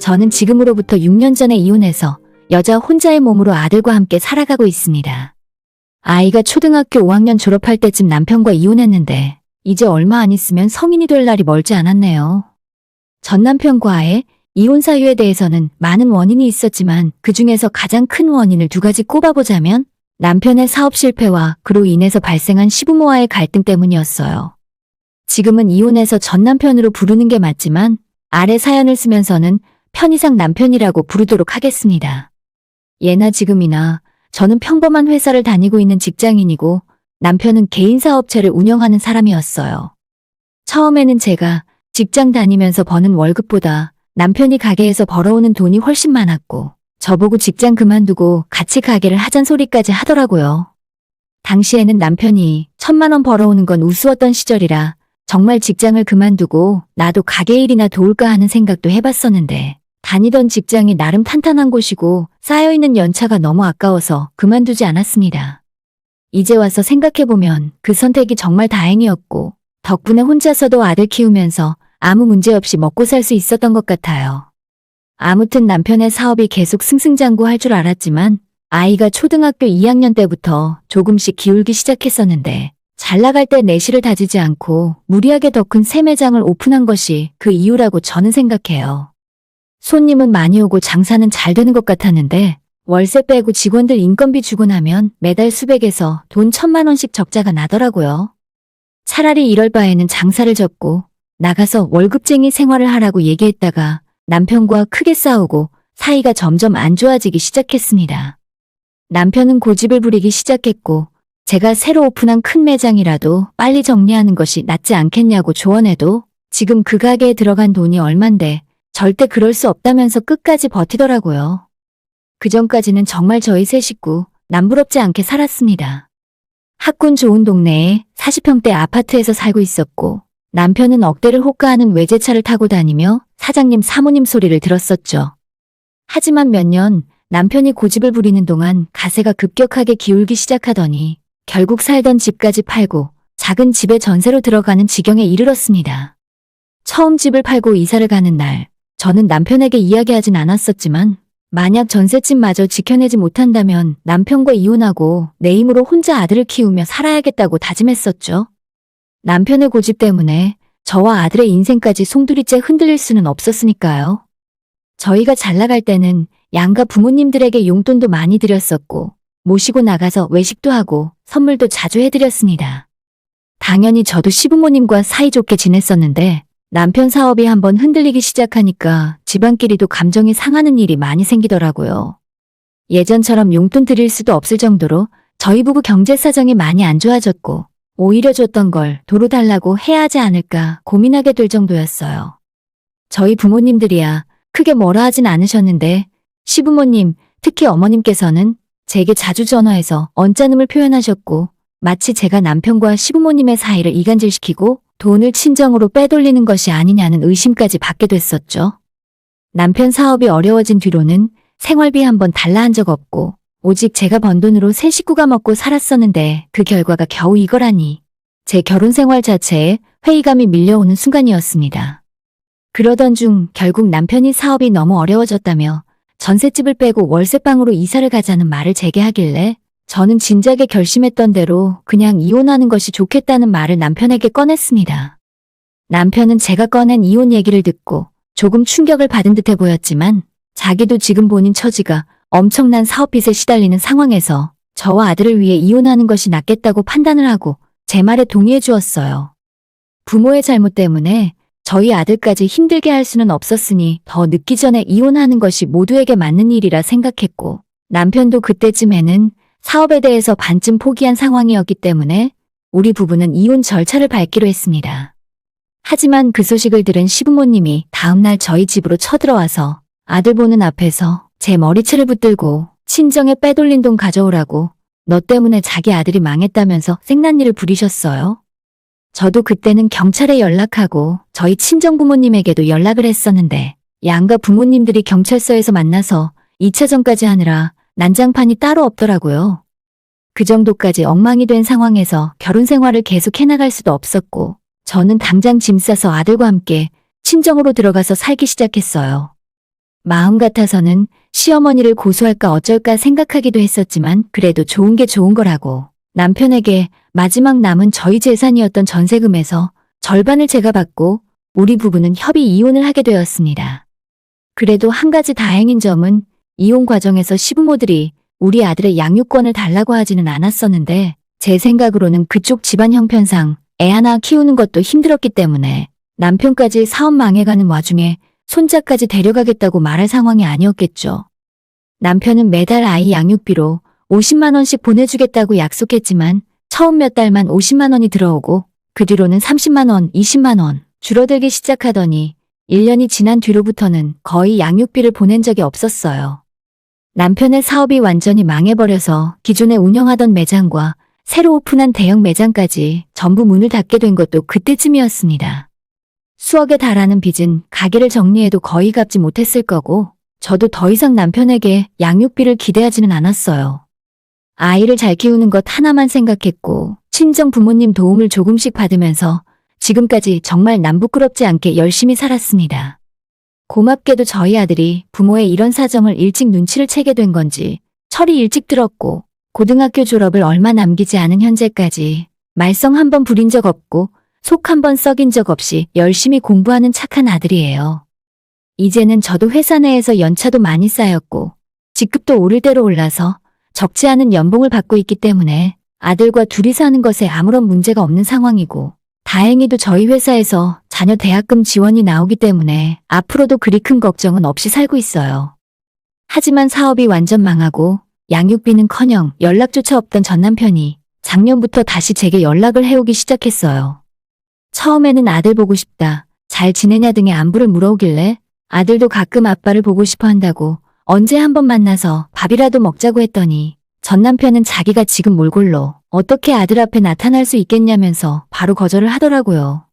저는 지금으로부터 6년 전에 이혼해서 여자 혼자의 몸으로 아들과 함께 살아가고 있습니다. 아이가 초등학교 5학년 졸업할 때쯤 남편과 이혼했는데 이제 얼마 안 있으면 성인이 될 날이 멀지 않았네요. 전 남편과의 이혼 사유에 대해서는 많은 원인이 있었지만 그중에서 가장 큰 원인을 두 가지 꼽아보자면 남편의 사업 실패와 그로 인해서 발생한 시부모와의 갈등 때문이었어요. 지금은 이혼해서 전 남편으로 부르는 게 맞지만 아래 사연을 쓰면서는 편의상 남편이라고 부르도록 하겠습니다. 예나 지금이나 저는 평범한 회사를 다니고 있는 직장인이고 남편은 개인 사업체를 운영하는 사람이었어요. 처음에는 제가 직장 다니면서 버는 월급보다 남편이 가게에서 벌어오는 돈이 훨씬 많았고 저보고 직장 그만두고 같이 가게를 하잔 소리까지 하더라고요. 당시에는 남편이 1,000만 원 벌어오는 건 우스웠던 시절이라 정말 직장을 그만두고 나도 가게 일이나 도울까 하는 생각도 해봤었는데 다니던 직장이 나름 탄탄한 곳이고 쌓여있는 연차가 너무 아까워서 그만두지 않았습니다. 이제 와서 생각해보면 그 선택이 정말 다행이었고 덕분에 혼자서도 아들 키우면서 아무 문제 없이 먹고 살 수 있었던 것 같아요. 아무튼 남편의 사업이 계속 승승장구할 줄 알았지만 아이가 초등학교 2학년 때부터 조금씩 기울기 시작했었는데 잘 나갈 때 내실을 다지지 않고 무리하게 더 큰 새 매장을 오픈한 것이 그 이유라고 저는 생각해요. 손님은 많이 오고 장사는 잘 되는 것 같았는데 월세 빼고 직원들 인건비 주고 나면 매달 수백에서 돈 1,000만 원씩 적자가 나더라고요. 차라리 이럴 바에는 장사를 접고 나가서 월급쟁이 생활을 하라고 얘기했다가 남편과 크게 싸우고 사이가 점점 안 좋아지기 시작했습니다. 남편은 고집을 부리기 시작했고 제가 새로 오픈한 큰 매장이라도 빨리 정리하는 것이 낫지 않겠냐고 조언해도 지금 그 가게에 들어간 돈이 얼만데 절대 그럴 수 없다면서 끝까지 버티더라고요. 그전까지는 정말 저희 세 식구 남부럽지 않게 살았습니다. 학군 좋은 동네에 40평대 아파트에서 살고 있었고 남편은 억대를 호가하는 외제차를 타고 다니며 사장님 사모님 소리를 들었었죠. 하지만 몇 년 남편이 고집을 부리는 동안 가세가 급격하게 기울기 시작하더니 결국 살던 집까지 팔고 작은 집에 전세로 들어가는 지경에 이르렀습니다. 처음 집을 팔고 이사를 가는 날 저는 남편에게 이야기하진 않았었지만 만약 전셋집마저 지켜내지 못한다면 남편과 이혼하고 내 힘으로 혼자 아들을 키우며 살아야겠다고 다짐했었죠. 남편의 고집 때문에 저와 아들의 인생까지 송두리째 흔들릴 수는 없었으니까요. 저희가 잘 나갈 때는 양가 부모님들에게 용돈도 많이 드렸었고 모시고 나가서 외식도 하고 선물도 자주 해드렸습니다. 당연히 저도 시부모님과 사이좋게 지냈었는데 남편 사업이 한번 흔들리기 시작하니까 집안끼리도 감정이 상하는 일이 많이 생기더라고요. 예전처럼 용돈 드릴 수도 없을 정도로 저희 부부 경제 사정이 많이 안 좋아졌고 오히려 줬던 걸 도로 달라고 해야 하지 않을까 고민하게 될 정도였어요. 저희 부모님들이야 크게 뭐라 하진 않으셨는데 시부모님, 특히 어머님께서는 제게 자주 전화해서 언짢음을 표현하셨고 마치 제가 남편과 시부모님의 사이를 이간질시키고 돈을 친정으로 빼돌리는 것이 아니냐는 의심까지 받게 됐었죠. 남편 사업이 어려워진 뒤로는 생활비 한번 달라 한 적 없고 오직 제가 번 돈으로 세 식구가 먹고 살았었는데 그 결과가 겨우 이거라니 제 결혼 생활 자체에 회의감이 밀려오는 순간이었습니다. 그러던 중 결국 남편이 사업이 너무 어려워졌다며 전셋집을 빼고 월세방으로 이사를 가자는 말을 제게 하길래 저는 진작에 결심했던 대로 그냥 이혼하는 것이 좋겠다는 말을 남편에게 꺼냈습니다. 남편은 제가 꺼낸 이혼 얘기를 듣고 조금 충격을 받은 듯해 보였지만 자기도 지금 본인 처지가 엄청난 사업빚에 시달리는 상황에서 저와 아들을 위해 이혼하는 것이 낫겠다고 판단을 하고 제 말에 동의해 주었어요. 부모의 잘못 때문에 저희 아들까지 힘들게 할 수는 없었으니 더 늦기 전에 이혼하는 것이 모두에게 맞는 일이라 생각했고 남편도 그때쯤에는 사업에 대해서 반쯤 포기한 상황이었기 때문에 우리 부부는 이혼 절차를 밟기로 했습니다. 하지만 그 소식을 들은 시부모님이 다음날 저희 집으로 쳐들어와서 아들 보는 앞에서 제 머리채를 붙들고 친정에 빼돌린 돈 가져오라고 너 때문에 자기 아들이 망했다면서 생난리를 부리셨어요. 저도 그때는 경찰에 연락하고 저희 친정부모님에게도 연락을 했었는데 양가 부모님들이 경찰서에서 만나서 2차전까지 하느라 난장판이 따로 없더라고요. 그 정도까지 엉망이 된 상황에서 결혼 생활을 계속 해나갈 수도 없었고 저는 당장 짐 싸서 아들과 함께 친정으로 들어가서 살기 시작했어요. 마음 같아서는 시어머니를 고소할까 어쩔까 생각하기도 했었지만 그래도 좋은 게 좋은 거라고 남편에게 마지막 남은 저희 재산이었던 전세금에서 절반을 제가 받고 우리 부부는 협의 이혼을 하게 되었습니다. 그래도 한 가지 다행인 점은 이혼 과정에서 시부모들이 우리 아들의 양육권을 달라고 하지는 않았었는데 제 생각으로는 그쪽 집안 형편상 애 하나 키우는 것도 힘들었기 때문에 남편까지 사업 망해가는 와중에 손자까지 데려가겠다고 말할 상황이 아니었겠죠. 남편은 매달 아이 양육비로 50만 원씩 보내주겠다고 약속했지만 처음 몇 달만 50만 원이 들어오고 그 뒤로는 30만 원, 20만 원 줄어들기 시작하더니 1년이 지난 뒤로부터는 거의 양육비를 보낸 적이 없었어요. 남편의 사업이 완전히 망해버려서 기존에 운영하던 매장과 새로 오픈한 대형 매장까지 전부 문을 닫게 된 것도 그때쯤이었습니다. 수억에 달하는 빚은 가게를 정리해도 거의 갚지 못했을 거고 저도 더 이상 남편에게 양육비를 기대하지는 않았어요. 아이를 잘 키우는 것 하나만 생각했고 친정 부모님 도움을 조금씩 받으면서 지금까지 정말 남부끄럽지 않게 열심히 살았습니다. 고맙게도 저희 아들이 부모의 이런 사정을 일찍 눈치를 채게 된 건지 철이 일찍 들었고 고등학교 졸업을 얼마 남기지 않은 현재까지 말썽 한 번 부린 적 없고 속 한 번 썩인 적 없이 열심히 공부하는 착한 아들이에요. 이제는 저도 회사 내에서 연차도 많이 쌓였고 직급도 오를 대로 올라서 적지 않은 연봉을 받고 있기 때문에 아들과 둘이 사는 것에 아무런 문제가 없는 상황이고 다행히도 저희 회사에서 자녀 대학금 지원이 나오기 때문에 앞으로도 그리 큰 걱정은 없이 살고 있어요. 하지만 사업이 완전 망하고 양육비는커녕 연락조차 없던 전 남편이 작년부터 다시 제게 연락을 해오기 시작했어요. 처음에는 아들 보고 싶다, 잘 지내냐 등의 안부를 물어오길래 아들도 가끔 아빠를 보고 싶어 한다고 언제 한번 만나서 밥이라도 먹자고 했더니 전 남편은 자기가 지금 몰골로 어떻게 아들 앞에 나타날 수 있겠냐면서 바로 거절을 하더라고요.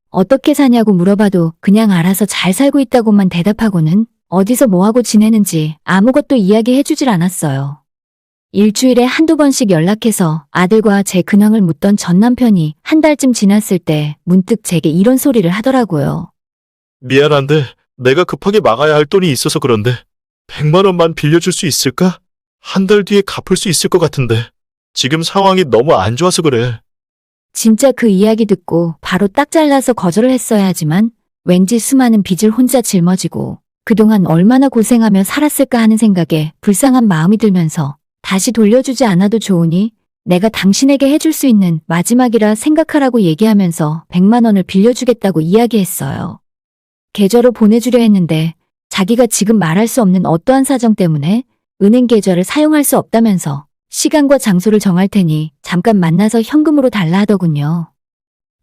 어떻게 사냐고 물어봐도 그냥 알아서 잘 살고 있다고만 대답하고는 어디서 뭐하고 지내는지 아무것도 이야기해주질 않았어요. 일주일에 한두 번씩 연락해서 아들과 제 근황을 묻던 전 남편이 한 달쯤 지났을 때 문득 제게 이런 소리를 하더라고요. 미안한데 내가 급하게 막아야 할 돈이 있어서 그런데 100만 원만 빌려줄 수 있을까? 한 달 뒤에 갚을 수 있을 것 같은데 지금 상황이 너무 안 좋아서 그래. 진짜 그 이야기 듣고 바로 딱 잘라서 거절을 했어야 하지만 왠지 수많은 빚을 혼자 짊어지고 그동안 얼마나 고생하며 살았을까 하는 생각에 불쌍한 마음이 들면서 다시 돌려주지 않아도 좋으니 내가 당신에게 해줄 수 있는 마지막이라 생각하라고 얘기하면서 100만 원을 빌려주겠다고 이야기했어요. 계좌로 보내주려 했는데 자기가 지금 말할 수 없는 어떠한 사정 때문에 은행 계좌를 사용할 수 없다면서 시간과 장소를 정할 테니 잠깐 만나서 현금으로 달라 하더군요.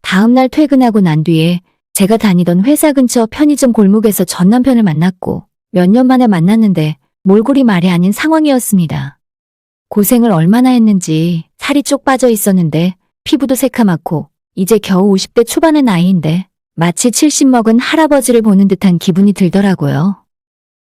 다음날 퇴근하고 난 뒤에 제가 다니던 회사 근처 편의점 골목에서 전 남편을 만났고 몇 년 만에 만났는데 몰골이 말이 아닌 상황이었습니다. 고생을 얼마나 했는지 살이 쪽 빠져 있었는데 피부도 새카맣고 이제 겨우 50대 초반의 나이인데 마치 70 먹은 할아버지를 보는 듯한 기분이 들더라고요.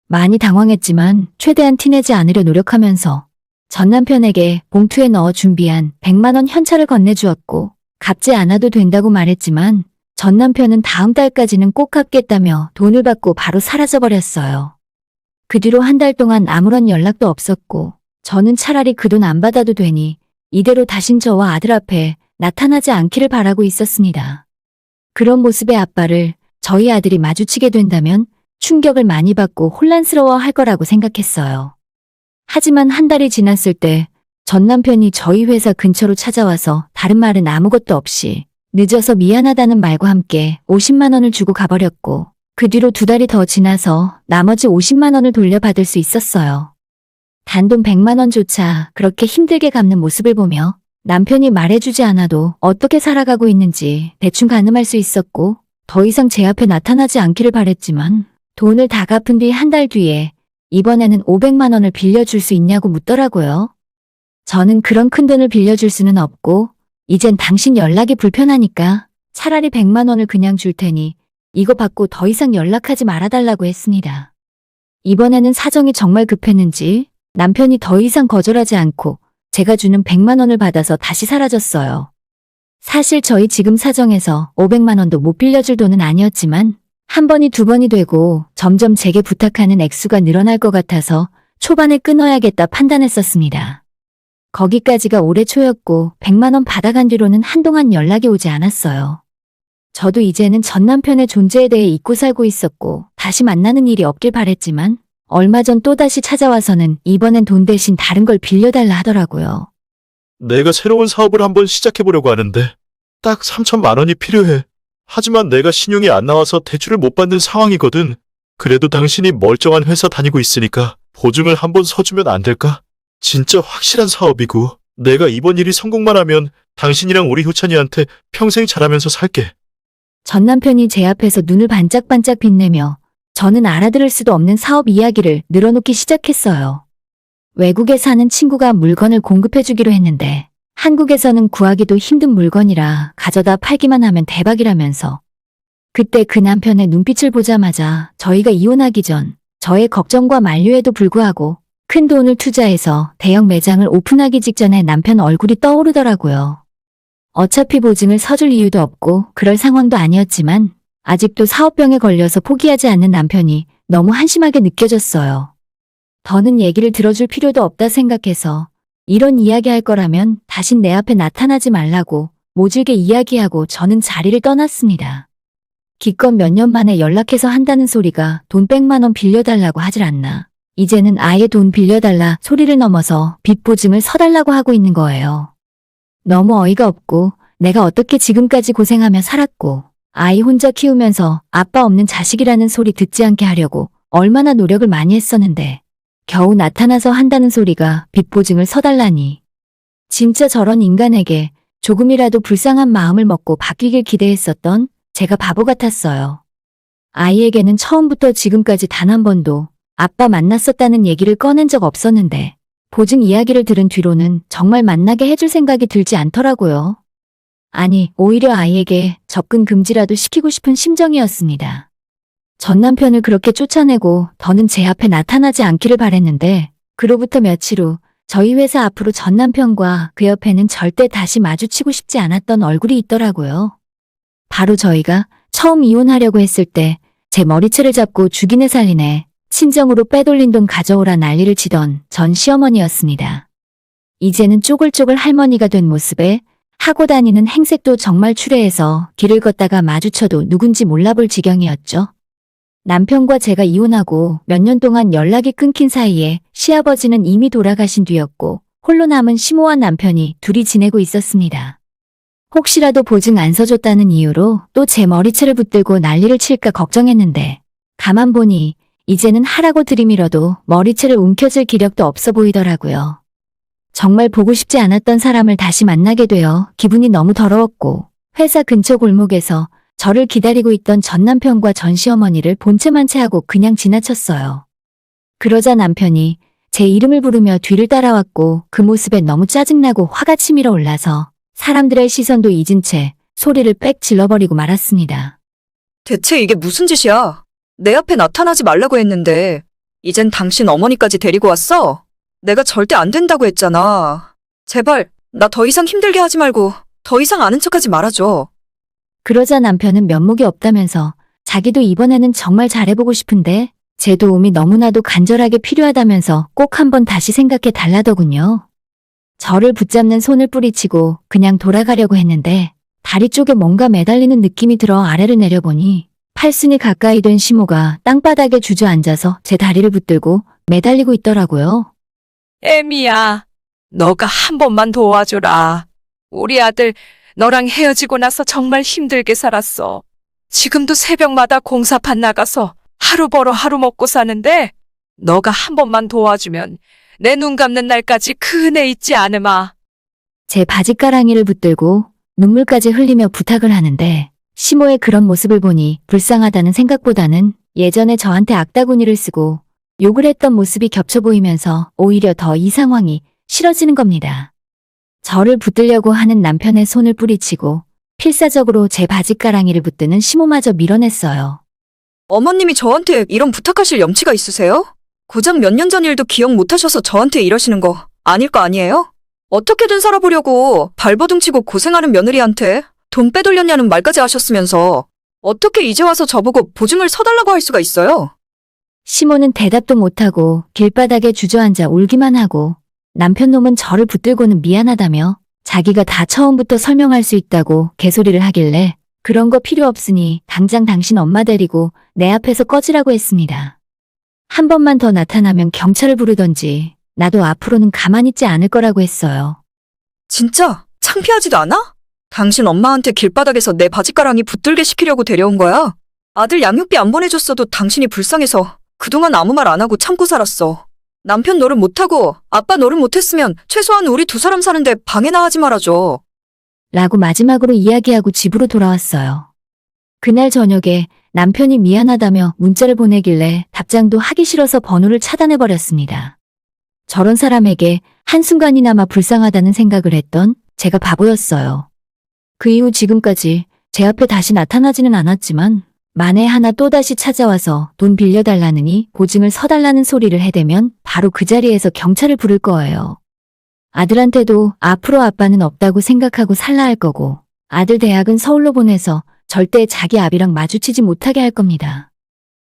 많이 당황했지만 최대한 티내지 않으려 노력하면서 전 남편에게 봉투에 넣어 준비한 100만 원 현찰을 건네주었고 갚지 않아도 된다고 말했지만 전 남편은 다음 달까지는 꼭 갚겠다며 돈을 받고 바로 사라져버렸어요. 그 뒤로 한 달 동안 아무런 연락도 없었고 저는 차라리 그 돈 안 받아도 되니 이대로 다신 저와 아들 앞에 나타나지 않기를 바라고 있었습니다. 그런 모습의 아빠를 저희 아들이 마주치게 된다면 충격을 많이 받고 혼란스러워 할 거라고 생각했어요. 하지만 한 달이 지났을 때 전 남편이 저희 회사 근처로 찾아와서 다른 말은 아무것도 없이 늦어서 미안하다는 말과 함께 50만 원을 주고 가버렸고 그 뒤로 2달이 더 지나서 나머지 50만 원을 돌려받을 수 있었어요. 단돈 100만 원조차 그렇게 힘들게 갚는 모습을 보며 남편이 말해주지 않아도 어떻게 살아가고 있는지 대충 가늠할 수 있었고 더 이상 제 앞에 나타나지 않기를 바랬지만 돈을 다 갚은 뒤 한 달 뒤에 이번에는 500만 원을 빌려줄 수 있냐고 묻더라고요. 저는 그런 큰 돈을 빌려줄 수는 없고 이젠 당신 연락이 불편하니까 차라리 100만 원을 그냥 줄 테니 이거 받고 더 이상 연락하지 말아달라고 했습니다. 이번에는 사정이 정말 급했는지 남편이 더 이상 거절하지 않고 제가 주는 100만 원을 받아서 다시 사라졌어요. 사실 저희 지금 사정에서 500만 원도 못 빌려줄 돈은 아니었지만 한 번이 두 번이 되고 점점 제게 부탁하는 액수가 늘어날 것 같아서 초반에 끊어야겠다 판단했었습니다. 거기까지가 올해 초였고 100만 원 받아간 뒤로는 한동안 연락이 오지 않았어요. 저도 이제는 전 남편의 존재에 대해 잊고 살고 있었고 다시 만나는 일이 없길 바랬지만 얼마 전 또다시 찾아와서는 이번엔 돈 대신 다른 걸 빌려달라 하더라고요. 내가 새로운 사업을 한번 시작해보려고 하는데 딱 3천만 원이 필요해. 하지만 내가 신용이 안 나와서 대출을 못 받는 상황이거든. 그래도 당신이 멀쩡한 회사 다니고 있으니까 보증을 한번 서주면 안 될까? 진짜 확실한 사업이고 내가 이번 일이 성공만 하면 당신이랑 우리 효찬이한테 평생 잘하면서 살게. 전 남편이 제 앞에서 눈을 반짝반짝 빛내며 저는 알아들을 수도 없는 사업 이야기를 늘어놓기 시작했어요. 외국에 사는 친구가 물건을 공급해주기로 했는데 한국에서는 구하기도 힘든 물건이라 가져다 팔기만 하면 대박이라면서. 그때 그 남편의 눈빛을 보자마자 저희가 이혼하기 전 저의 걱정과 만류에도 불구하고 큰 돈을 투자해서 대형 매장을 오픈하기 직전에 남편 얼굴이 떠오르더라고요. 어차피 보증을 서줄 이유도 없고 그럴 상황도 아니었지만 아직도 사업병에 걸려서 포기하지 않는 남편이 너무 한심하게 느껴졌어요. 더는 얘기를 들어줄 필요도 없다 생각해서 이런 이야기할 거라면 다신 내 앞에 나타나지 말라고 모질게 이야기하고 저는 자리를 떠났습니다. 기껏 몇 년 만에 연락해서 한다는 소리가 돈 100만 원 빌려달라고 하질 않나. 이제는 아예 돈 빌려달라 소리를 넘어서 빚 보증을 서달라고 하고 있는 거예요. 너무 어이가 없고 내가 어떻게 지금까지 고생하며 살았고 아이 혼자 키우면서 아빠 없는 자식이라는 소리 듣지 않게 하려고 얼마나 노력을 많이 했었는데 겨우 나타나서 한다는 소리가 빚 보증을 서달라니. 진짜 저런 인간에게 조금이라도 불쌍한 마음을 먹고 바뀌길 기대했었던 제가 바보 같았어요. 아이에게는 처음부터 지금까지 단 한 번도 아빠 만났었다는 얘기를 꺼낸 적 없었는데 보증 이야기를 들은 뒤로는 정말 만나게 해줄 생각이 들지 않더라고요. 아니, 오히려 아이에게 접근 금지라도 시키고 싶은 심정이었습니다. 전 남편을 그렇게 쫓아내고 더는 제 앞에 나타나지 않기를 바랬는데 그로부터 며칠 후 저희 회사 앞으로 전 남편과 그 옆에는 절대 다시 마주치고 싶지 않았던 얼굴이 있더라고요. 바로 저희가 처음 이혼하려고 했을 때 제 머리채를 잡고 죽이네 살리네 친정으로 빼돌린 돈 가져오라 난리를 치던 전 시어머니였습니다. 이제는 쪼글쪼글 할머니가 된 모습에 하고 다니는 행색도 정말 추레해서 길을 걷다가 마주쳐도 누군지 몰라볼 지경이었죠. 남편과 제가 이혼하고 몇 년 동안 연락이 끊긴 사이에 시아버지는 이미 돌아가신 뒤였고 홀로 남은 시모와 남편이 둘이 지내고 있었습니다. 혹시라도 보증 안 서줬다는 이유로 또 제 머리채를 붙들고 난리를 칠까 걱정했는데 가만 보니 이제는 하라고 들이밀어도 머리채를 움켜쥘 기력도 없어 보이더라고요. 정말 보고 싶지 않았던 사람을 다시 만나게 되어 기분이 너무 더러웠고 회사 근처 골목에서 저를 기다리고 있던 전 남편과 전 시어머니를 본체만 채하고 그냥 지나쳤어요. 그러자 남편이 제 이름을 부르며 뒤를 따라왔고 그 모습에 너무 짜증나고 화가 치밀어 올라서 사람들의 시선도 잊은 채 소리를 빽 질러버리고 말았습니다. 대체 이게 무슨 짓이야? 내 앞에 나타나지 말라고 했는데 이젠 당신 어머니까지 데리고 왔어? 내가 절대 안 된다고 했잖아. 제발 나 더 이상 힘들게 하지 말고 더 이상 아는 척하지 말아줘. 그러자 남편은 면목이 없다면서 자기도 이번에는 정말 잘해보고 싶은데 제 도움이 너무나도 간절하게 필요하다면서 꼭 한번 다시 생각해 달라더군요. 저를 붙잡는 손을 뿌리치고 그냥 돌아가려고 했는데 다리 쪽에 뭔가 매달리는 느낌이 들어 아래를 내려보니 팔순이 가까이 된 시모가 땅바닥에 주저앉아서 제 다리를 붙들고 매달리고 있더라고요. 애미야, 너가 한 번만 도와줘라. 우리 아들 너랑 헤어지고 나서 정말 힘들게 살았어. 지금도 새벽마다 공사판 나가서 하루 벌어 하루 먹고 사는데 너가 한 번만 도와주면 내 눈 감는 날까지 그 은혜 잊지 않으마. 제 바지가랑이를 붙들고 눈물까지 흘리며 부탁을 하는데 시모의 그런 모습을 보니 불쌍하다는 생각보다는 예전에 저한테 악다구니를 쓰고 욕을 했던 모습이 겹쳐 보이면서 오히려 더 이 상황이 싫어지는 겁니다. 저를 붙들려고 하는 남편의 손을 뿌리치고 필사적으로 제 바지가랑이를 붙드는 시모마저 밀어냈어요. 어머님이 저한테 이런 부탁하실 염치가 있으세요? 고작 몇 년 전 일도 기억 못하셔서 저한테 이러시는 거 아닐 거 아니에요? 어떻게든 살아보려고 발버둥치고 고생하는 며느리한테 돈 빼돌렸냐는 말까지 하셨으면서 어떻게 이제 와서 저보고 보증을 서달라고 할 수가 있어요? 시모는 대답도 못하고 길바닥에 주저앉아 울기만 하고 남편 놈은 저를 붙들고는 미안하다며 자기가 다 처음부터 설명할 수 있다고 개소리를 하길래 그런 거 필요 없으니 당장 당신 엄마 데리고 내 앞에서 꺼지라고 했습니다. 한 번만 더 나타나면 경찰을 부르던지 나도 앞으로는 가만히 있지 않을 거라고 했어요. 진짜 창피하지도 않아? 당신 엄마한테 길바닥에서 내 바지가랑이 붙들게 시키려고 데려온 거야? 아들 양육비 안 보내줬어도 당신이 불쌍해서 그동안 아무 말 안 하고 참고 살았어. 남편 노릇 못하고 아빠 노릇 못했으면 최소한 우리 두 사람 사는데 방해나 하지 말아줘. 라고 마지막으로 이야기하고 집으로 돌아왔어요. 그날 저녁에 남편이 미안하다며 문자를 보내길래 답장도 하기 싫어서 번호를 차단해버렸습니다. 저런 사람에게 한순간이나마 불쌍하다는 생각을 했던 제가 바보였어요. 그 이후 지금까지 제 앞에 다시 나타나지는 않았지만 만에 하나 또다시 찾아와서 돈 빌려달라느니 보증을 서달라는 소리를 해대면 바로 그 자리에서 경찰을 부를 거예요. 아들한테도 앞으로 아빠는 없다고 생각하고 살라 할 거고 아들 대학은 서울로 보내서 절대 자기 아비랑 마주치지 못하게 할 겁니다.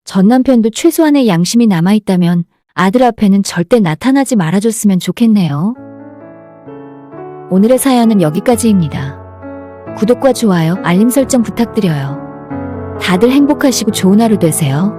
전 남편도 최소한의 양심이 남아있다면 아들 앞에는 절대 나타나지 말아줬으면 좋겠네요. 오늘의 사연은 여기까지입니다. 구독과 좋아요, 알림 설정 부탁드려요. 다들 행복하시고 좋은 하루 되세요.